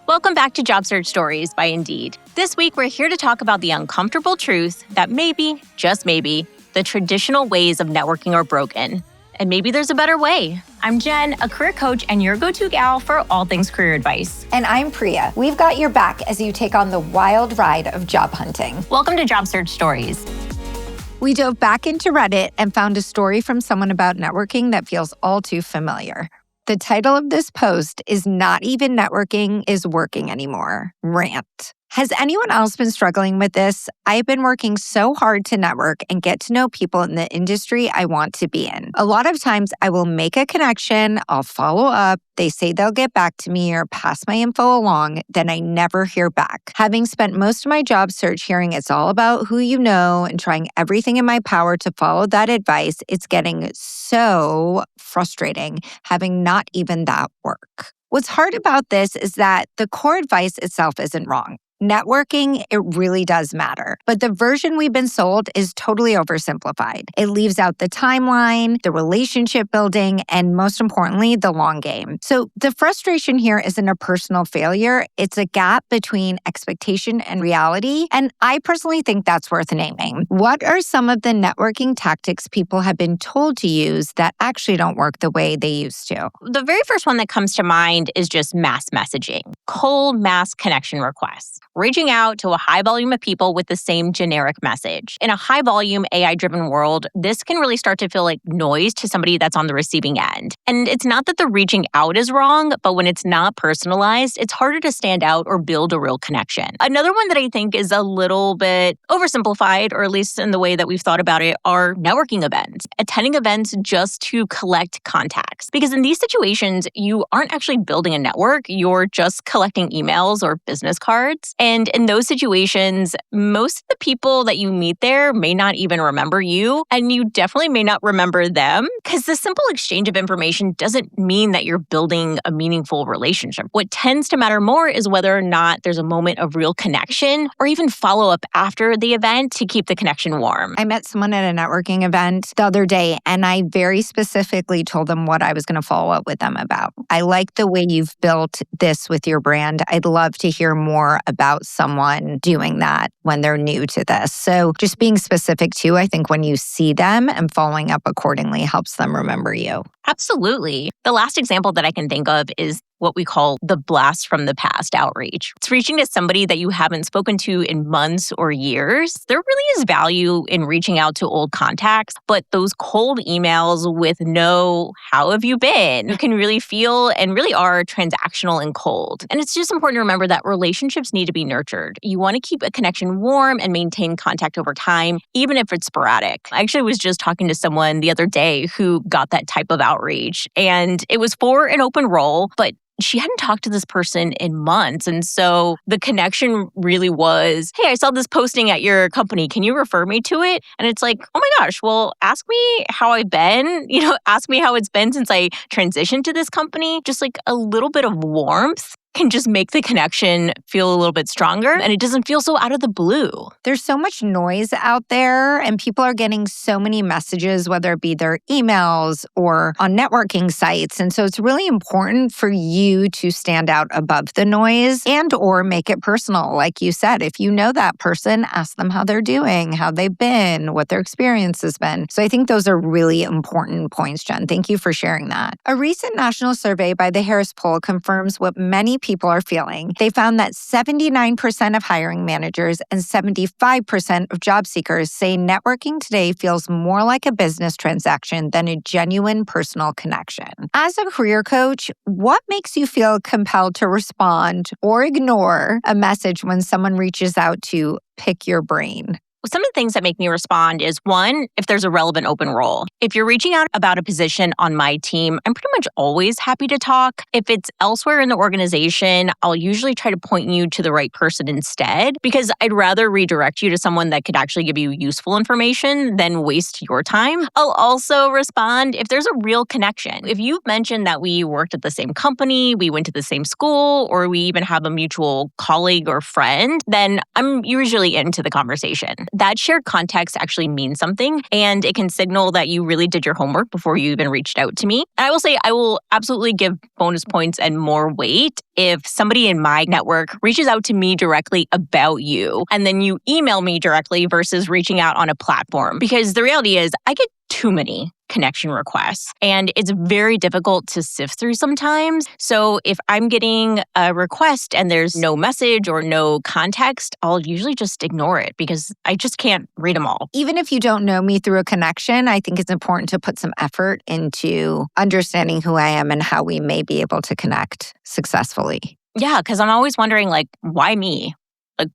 Welcome back to Job Search Stories by Indeed. This week, we're here to talk about the uncomfortable truth that maybe, just maybe, the traditional ways of networking are broken. And maybe there's a better way. I'm Jen, a career coach and your go-to gal for all things career advice. And I'm Priya. We've got your back as you take on the wild ride of job hunting. Welcome to Job Search Stories. We dove back into Reddit and found a story from someone about networking that feels all too familiar. The title of this post is Not Even Networking is Working Anymore, Rant. Has anyone else been struggling with this? I've been working so hard to network and get to know people in the industry I want to be in. A lot of times I will make a connection, I'll follow up, they say they'll get back to me or pass my info along, then I never hear back. Having spent most of my job search hearing it's all about who you know and trying everything in my power to follow that advice, it's getting so frustrating having not even that work. What's hard about this is that the core advice itself isn't wrong. Networking, it really does matter. But the version we've been sold is totally oversimplified. It leaves out the timeline, the relationship building, and most importantly, the long game. So the frustration here isn't a personal failure. It's a gap between expectation and reality. And I personally think that's worth naming. What are some of the networking tactics people have been told to use that actually don't work the way they used to? The very first one that comes to mind is just mass messaging, cold mass connection requests. Reaching out to a high volume of people with the same generic message. In a high volume AI-driven world, this can really start to feel like noise to somebody that's on the receiving end. And it's not that the reaching out is wrong, but when it's not personalized, it's harder to stand out or build a real connection. Another one that I think is a little bit oversimplified, or at least in the way that we've thought about it, are networking events. Attending events just to collect contacts. Because in these situations, you aren't actually building a network, you're just collecting emails or business cards. And in those situations, most of the people that you meet there may not even remember you, and you definitely may not remember them, because the simple exchange of information doesn't mean that you're building a meaningful relationship. What tends to matter more is whether or not there's a moment of real connection or even follow up after the event to keep the connection warm. I met someone at a networking event the other day, and I very specifically told them what I was going to follow up with them about. I like the way you've built this with your brand. I'd love to hear more about someone doing that when they're new to this. So just being specific too, I think when you see them and following up accordingly helps them remember you. Absolutely. The last example that I can think of is what we call the blast from the past outreach. It's reaching to somebody that you haven't spoken to in months or years. There really is value in reaching out to old contacts, but those cold emails with no "how have you been" can really feel and really are transactional and cold. And it's just important to remember that relationships need to be nurtured. You want to keep a connection warm and maintain contact over time, even if it's sporadic. I actually was just talking to someone the other day who got that type of outreach, and it was for an open role, but she hadn't talked to this person in months. And so the connection really was, hey, I saw this posting at your company. Can you refer me to it? And it's like, oh my gosh, well, ask me how I've been. Ask me how it's been since I transitioned to this company. Just like a little bit of warmth can just make the connection feel a little bit stronger, and it doesn't feel so out of the blue. There's so much noise out there, and people are getting so many messages, whether it be their emails or on networking sites. And so it's really important for you to stand out above the noise and or make it personal. Like you said, if you know that person, ask them how they're doing, how they've been, what their experience has been. So I think those are really important points, Jen. Thank you for sharing that. A recent national survey by the Harris Poll confirms what many people are feeling. They found that 79% of hiring managers and 75% of job seekers say networking today feels more like a business transaction than a genuine personal connection. As a career coach, what makes you feel compelled to respond or ignore a message when someone reaches out to pick your brain? Some of the things that make me respond is, one, if there's a relevant open role. If you're reaching out about a position on my team, I'm pretty much always happy to talk. If it's elsewhere in the organization, I'll usually try to point you to the right person instead, because I'd rather redirect you to someone that could actually give you useful information than waste your time. I'll also respond if there's a real connection. If you've mentioned that we worked at the same company, we went to the same school, or we even have a mutual colleague or friend, then I'm usually into the conversation. that shared context actually means something, and it can signal that you really did your homework before you even reached out to me. And I will say I will absolutely give bonus points and more weight if somebody in my network reaches out to me directly about you, and then you email me directly versus reaching out on a platform. Because the reality is, I get too many connection requests, and it's very difficult to sift through sometimes. So if I'm getting a request and there's no message or no context, I'll usually just ignore it because I just can't read them all. Even if you don't know me through a connection, I think it's important to put some effort into understanding who I am and how we may be able to connect successfully. Yeah, because I'm always wondering, why me?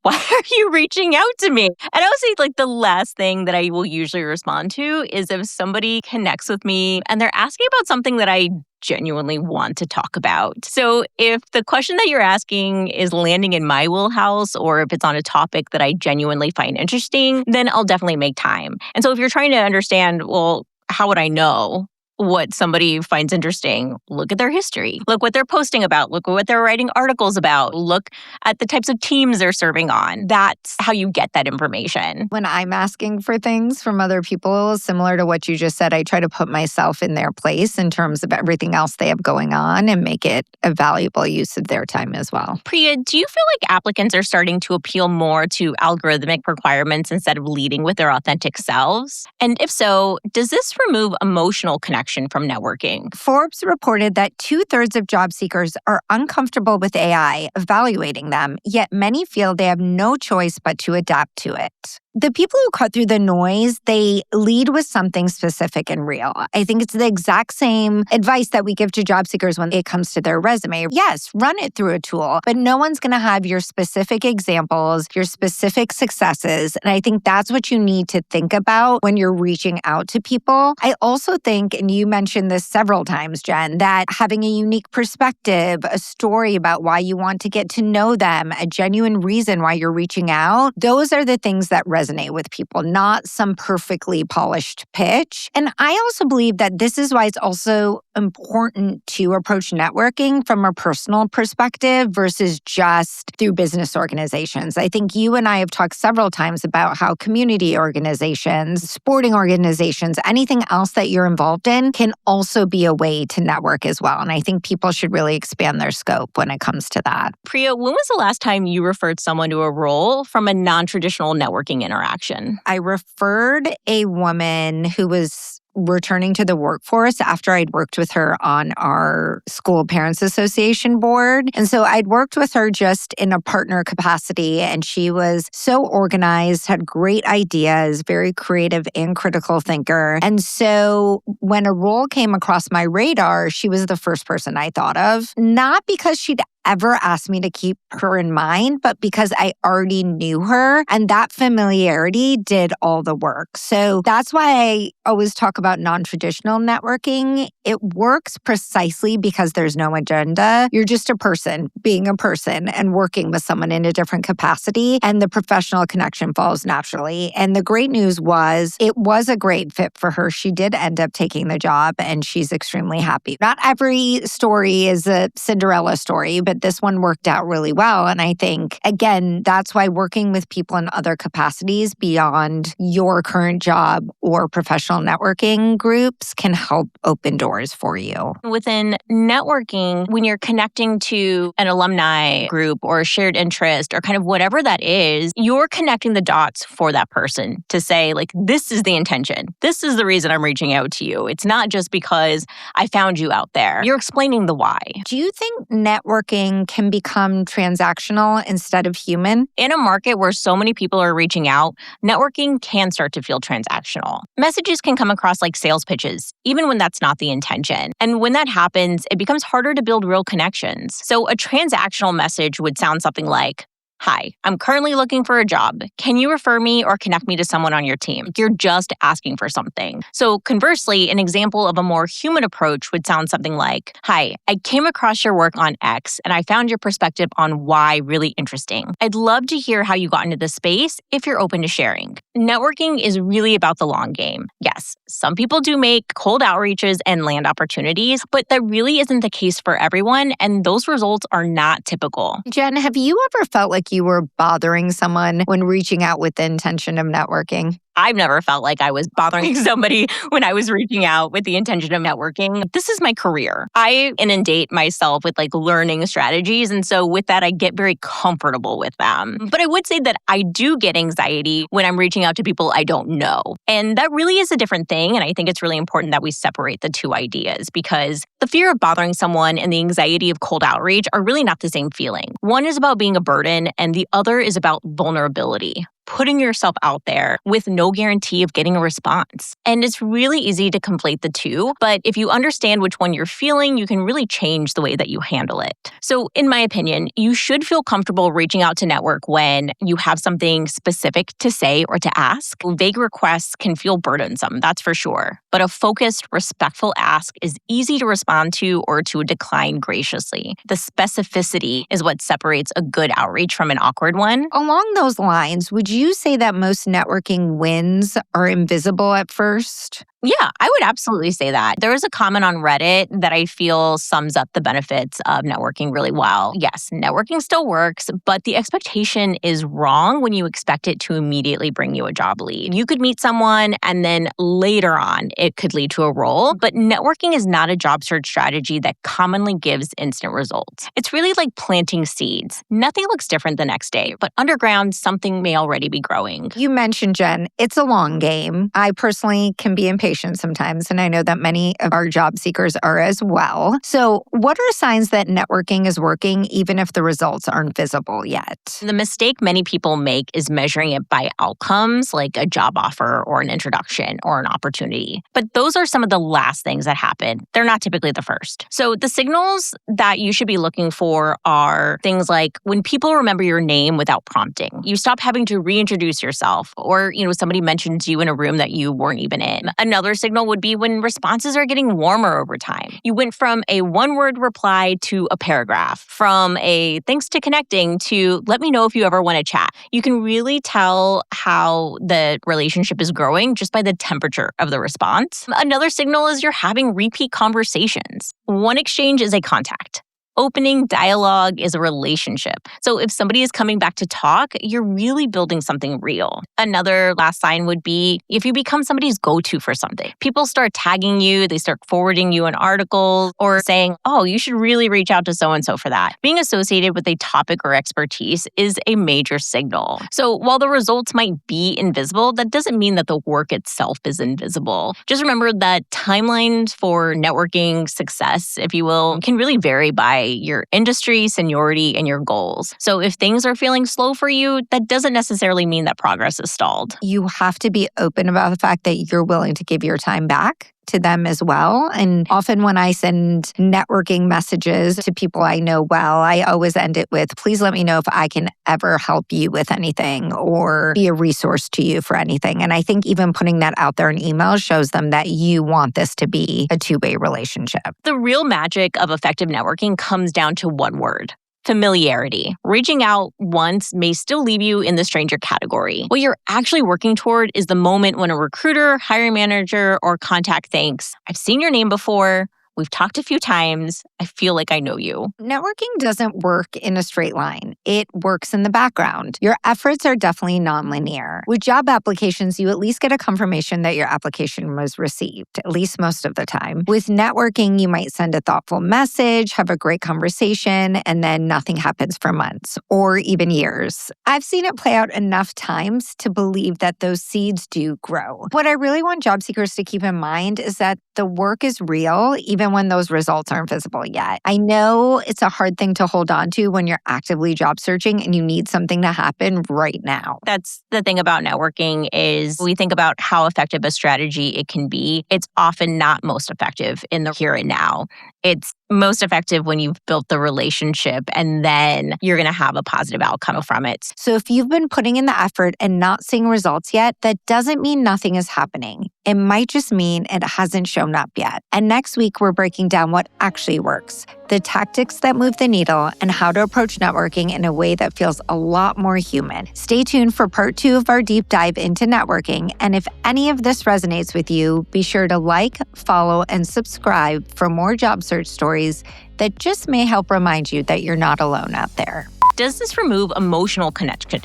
Why are you reaching out to me? And I would say, the last thing that I will usually respond to is if somebody connects with me and they're asking about something that I genuinely want to talk about. So if the question that you're asking is landing in my wheelhouse, or if it's on a topic that I genuinely find interesting, then I'll definitely make time. And so if you're trying to understand, well, how would I know what somebody finds interesting? Look at their history. Look what they're posting about. Look at what they're writing articles about. Look at the types of teams they're serving on. That's how you get that information. When I'm asking for things from other people, similar to what you just said, I try to put myself in their place in terms of everything else they have going on and make it a valuable use of their time as well. Priya, do you feel like applicants are starting to appeal more to algorithmic requirements instead of leading with their authentic selves? And if so, does this remove emotional connection from networking? Forbes reported that 2/3 of job seekers are uncomfortable with AI evaluating them, yet many feel they have no choice but to adapt to it. The people who cut through the noise, they lead with something specific and real. I think it's the exact same advice that we give to job seekers when it comes to their resume. Yes, run it through a tool, but no one's going to have your specific examples, your specific successes. And I think that's what you need to think about when you're reaching out to people. I also think, and you mentioned this several times, Jen, that having a unique perspective, a story about why you want to get to know them, a genuine reason why you're reaching out, those are the things that resonate with people, not some perfectly polished pitch. And I also believe that this is why it's also important to approach networking from a personal perspective versus just through business organizations. I think you and I have talked several times about how community organizations, sporting organizations, anything else that you're involved in can also be a way to network as well. And I think people should really expand their scope when it comes to that. Priya, when was the last time you referred someone to a role from a non-traditional networking interaction? I referred a woman who was returning to the workforce after I'd worked with her on our school parents association board. And so I'd worked with her just in a partner capacity, and she was so organized, had great ideas, very creative and critical thinker. And so when a role came across my radar, she was the first person I thought of, not because she'd ever asked me to keep her in mind, but because I already knew her, and that familiarity did all the work. So that's why I always talk about non-traditional networking. It works precisely because there's no agenda. You're just a person being a person and working with someone in a different capacity, and the professional connection follows naturally. And the great news was it was a great fit for her. She did end up taking the job, and she's extremely happy. Not every story is a Cinderella story, but this one worked out really well. And I think, again, that's why working with people in other capacities beyond your current job or professional networking groups can help open doors for you. Within networking, when you're connecting to an alumni group or a shared interest or kind of whatever that is, you're connecting the dots for that person to say, this is the intention. This is the reason I'm reaching out to you. It's not just because I found you out there. You're explaining the why. Do you think networking can become transactional instead of human? In a market where so many people are reaching out, networking can start to feel transactional. Messages can come across like sales pitches, even when that's not the intention. And when that happens, it becomes harder to build real connections. So a transactional message would sound something like, "Hi, I'm currently looking for a job. Can you refer me or connect me to someone on your team?" You're just asking for something. So conversely, an example of a more human approach would sound something like, "Hi, I came across your work on X and I found your perspective on Y really interesting. I'd love to hear how you got into this space if you're open to sharing." Networking is really about the long game. Yes, some people do make cold outreaches and land opportunities, but that really isn't the case for everyone, and those results are not typical. Jen, have you ever felt like like you were bothering someone when reaching out with the intention of networking? I've never felt like I was bothering somebody when I was reaching out with the intention of networking. This is my career. I inundate myself with learning strategies. And so with that, I get very comfortable with them. But I would say that I do get anxiety when I'm reaching out to people I don't know. And that really is a different thing. And I think it's really important that we separate the two ideas, because the fear of bothering someone and the anxiety of cold outreach are really not the same feeling. One is about being a burden, and the other is about vulnerability. Putting yourself out there with no guarantee of getting a response. And it's really easy to conflate the two, but if you understand which one you're feeling, you can really change the way that you handle it. So in my opinion, you should feel comfortable reaching out to network when you have something specific to say or to ask. Vague requests can feel burdensome, that's for sure. But a focused, respectful ask is easy to respond to or to decline graciously. The specificity is what separates a good outreach from an awkward one. Along those lines, would you say that most networking wins are invisible at first? Yeah, I would absolutely say that. There was a comment on Reddit that I feel sums up the benefits of networking really well. Yes, networking still works, but the expectation is wrong when you expect it to immediately bring you a job lead. You could meet someone and then later on it could lead to a role, but networking is not a job search strategy that commonly gives instant results. It's really like planting seeds. Nothing looks different the next day, but underground, something may already be growing. You mentioned, Jen, it's a long game. I personally can be impatient sometimes, and I know that many of our job seekers are as well. So what are signs that networking is working even if the results aren't visible yet? The mistake many people make is measuring it by outcomes like a job offer or an introduction or an opportunity. But those are some of the last things that happen. They're not typically the first. So the signals that you should be looking for are things like when people remember your name without prompting. You stop having to reintroduce yourself, or somebody mentions you in a room that you weren't even in. Another signal would be when responses are getting warmer over time. You went from a one-word reply to a paragraph, from a thanks to connecting to let me know if you ever want to chat. You can really tell how the relationship is growing just by the temperature of the response. Another signal is you're having repeat conversations. One exchange is a contact. Opening dialogue is a relationship. So if somebody is coming back to talk, you're really building something real. Another last sign would be if you become somebody's go-to for something. People start tagging you, they start forwarding you an article or saying, oh, you should really reach out to so-and-so for that. Being associated with a topic or expertise is a major signal. So while the results might be invisible, that doesn't mean that the work itself is invisible. Just remember that timelines for networking success, if you will, can really vary by your industry, seniority, and your goals. So if things are feeling slow for you, that doesn't necessarily mean that progress is stalled. You have to be open about the fact that you're willing to give your time back to them as well. And often when I send networking messages to people I know well, I always end it with, please let me know if I can ever help you with anything or be a resource to you for anything. And I think even putting that out there in email shows them that you want this to be a two-way relationship. The real magic of effective networking comes down to one word: familiarity. Reaching out once may still leave you in the stranger category. What you're actually working toward is the moment when a recruiter, hiring manager, or contact thinks, I've seen your name before. We've talked a few times. I feel like I know you. Networking doesn't work in a straight line. It works in the background. Your efforts are definitely nonlinear. With job applications, you at least get a confirmation that your application was received, at least most of the time. With networking, you might send a thoughtful message, have a great conversation, and then nothing happens for months or even years. I've seen it play out enough times to believe that those seeds do grow. What I really want job seekers to keep in mind is that the work is real, even when those results aren't visible yet. I know it's a hard thing to hold on to when you're actively job searching and you need something to happen right now. That's the thing about networking is we think about how effective a strategy it can be. It's often not most effective in the here and now. It's most effective when you've built the relationship and then you're going to have a positive outcome from it. So if you've been putting in the effort and not seeing results yet, that doesn't mean nothing is happening. It might just mean it hasn't shown up yet. And next week, we're breaking down what actually works, the tactics that move the needle, and how to approach networking in a way that feels a lot more human. Stay tuned for part 2 of our deep dive into networking. And if any of this resonates with you, be sure to like, follow, and subscribe for more job search stories that just may help remind you that you're not alone out there. does this remove emotional connection?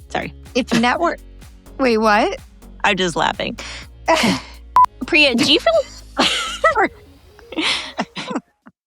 Sorry. If network... Wait, what? I'm just laughing. Priya, do you feel...